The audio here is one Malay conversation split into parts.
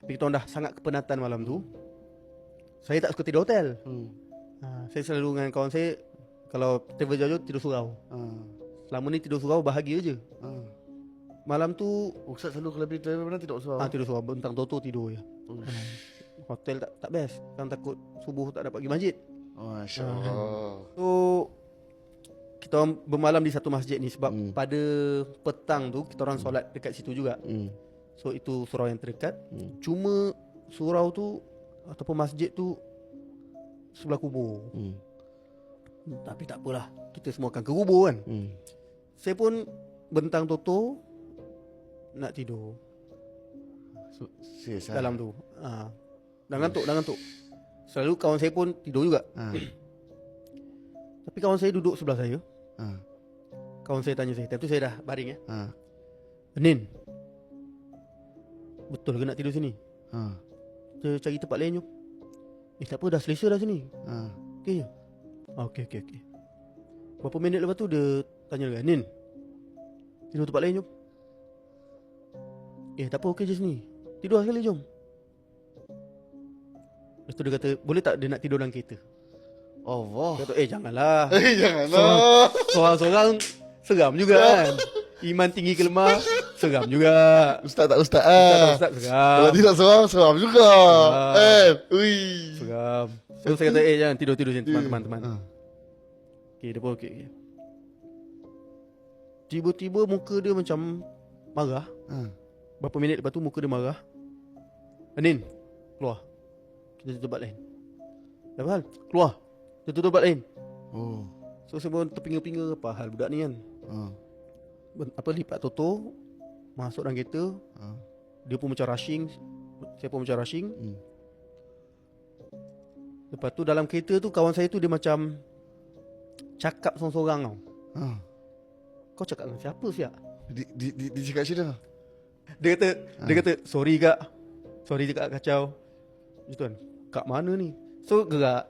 Tapi kita orang dah sangat kepenatan malam tu. Saya tak suka tidur hotel. Saya selalu dengan kawan saya, kalau travel jauh-jauh tidur surau. Selama ni tidur surau bahagia je. Malam tu Ustaz selalu kalau pergi travel mana tidur surau? tidur surau, bentang toto tidur je. Hotel tak best. Kan takut subuh tak dapat pergi masjid. Masya Allah. So kita orang bermalam di satu masjid ni sebab pada petang tu kita orang solat dekat situ juga. So itu surau yang terdekat. Cuma surau tu ataupun masjid tu sebelah kubur. Tapi tak apalah, kita semua akan ke kubur kan. Saya pun bentang toto nak tidur Serius dalam tu. Dah ngantuk. Selalu kawan saya pun tidur juga. Tapi kawan saya duduk sebelah saya. Kawan saya tanya saya, time tu saya dah baring ya. Nin, betul ke nak tidur sini? Kita cari tempat lain jom. Tak apa, dah selesa dah sini. Okey je. Okey. Berapa minit lepas tu dia tanya lagi, Nin, tidur tempat lain jom. Tak apa, okey je sini. Tidur sekali jom. Lepas tu dia kata, boleh tak dia nak tidur dalam kereta? Allah. Dia kata, janganlah. Janganlah. Seorang-seorang seram juga kan. Iman tinggi ke lemah, seram juga. Ustaz tak ustaz Ustaz seram. Kalau tidak seram juga. Ui. Seram. So saya kata, jangan tidur sini teman-teman. Okey, dia pun okey. Tiba-tiba muka dia macam marah. Berapa minit lepas tu muka dia marah. Nin, keluar. Kita tutup tempat lain. Dah hal? Keluar. Kita tutup tempat lain. So saya pun terpinga-pinga, apa hal budak ni kan. Lipat toto, masuk dalam kereta. Dia pun macam rushing, saya pun macam rushing. Lepas tu dalam kereta tu kawan saya tu dia macam cakap sorang-sorang tau. Kau cakap dengan siapa siap? Di cakap cerita. Dia kata sorry kak kacau. Gitu kan. Kak mana ni? So gerak.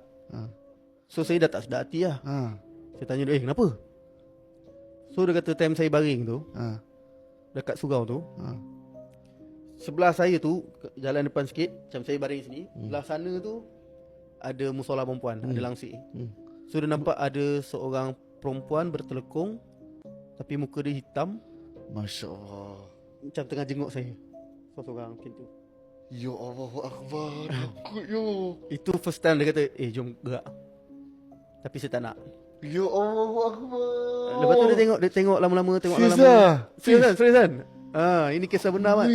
So saya dah tak sedar hati lah. Saya tanya dia, kenapa? So dia kata time saya baring tu, dekat surau tu, sebelah saya tu, jalan depan sikit, macam saya baring sini, sebelah sana tu ada musola perempuan, ada langsir. So dia nampak ada seorang perempuan bertelekung, tapi muka dia hitam, Masya Allah. macam tengah jenguk saya. Seorang macam tu. Ya Allah Akbar. Takut yo. Itu first time dia kata, jom gerak. Tapi saya tak nak. Ya Allah Akbar. Lepas tu dia tengok lama-lama. Serius kan? Ini kisah benar kan?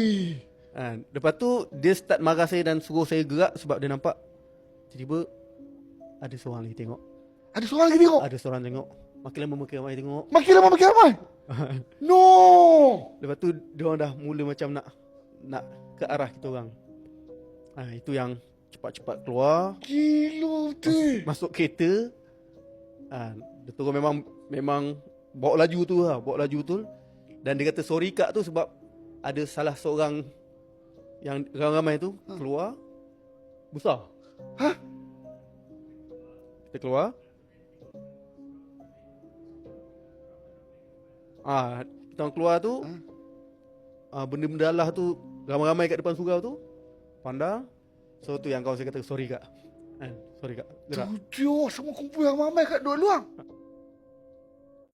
Lepas tu dia start marah saya dan suruh saya gerak sebab dia nampak tiba-tiba ada seorang lagi tengok. Ada seorang lagi tengok? Ada seorang tengok. Makin lama makin ramai tengok. Makin ramai? No. Lepas tu dia orang dah mula macam nak ke arah kita orang. Itu yang cepat-cepat keluar. Gila betul. Masuk kereta. Dia terus memang bawa laju tu lah, bawa laju betul. Dan dia kata sorry kak tu sebab ada salah seorang yang ramai tu keluar besar. Kita keluar. Kita orang keluar tu, benda-benda Allah tu ramai-ramai kat depan surau tu. Pandang. So tu yang kawan saya kata sorry kak. Sorry kak. Gerak. Tujuh semua kumpul ramai kat dua luang.